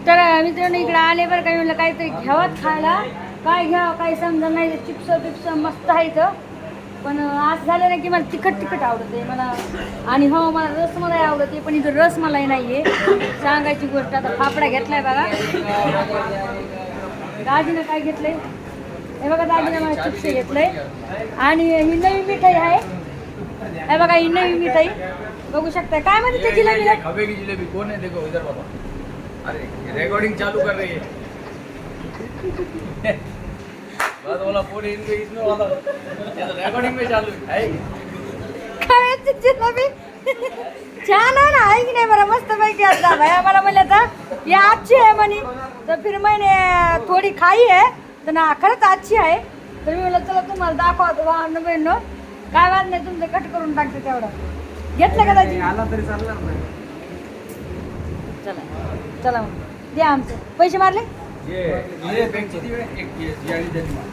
तर मित्रांनो इकडे आले बरं काय म्हणलं काहीतरी घ्यावं खायला. काय घ्यावं काही समजा नाही. चिप्स बिप्स मस्त आहे इथं. पण असं झालं ना की मला तिखट आवडते मला. आणि हो मला रसमलाई आवडते. पण इथं रसमलाई नाही आहे सांगायची गोष्ट. आता फाफडा घेतलाय बघा. दाजीनं काय घेतलंय हे बघा. दाजीनं मला चिप्स घेतलंय. आणि ही नवी मिठाई आहे. हे बघा ही नवी मिठाई बघू शकता. काय म्हणते जिलेबी? खबे की जिलेबी कौन है? देखो इधर बाबा. अरे रिकॉर्डिंग चालू कर रही है. बस वाला फोन इसमें वाला रिकॉर्डिंग में चालू है. खायची जिलेबी छान आहे ना. आहे की नाही बरं मस्त पैकी. आता भाई आम्हाला म्हणलं आता ये अच्छी आहे म्हणे. तर फिर मैंने थोडी खाई आहे तर ना खरंच अच्छी आहे. तर मी म्हणलं चला तुम्हाला दाखवतो भावनं बहिणं. काय वाद नाही तुमचं कट करून टाकते तेवढं. घेतलं का दाजी? आला तरी चालणार नाही. चला चला द्या आमचे पैसे मारले. ये बँकची ती एक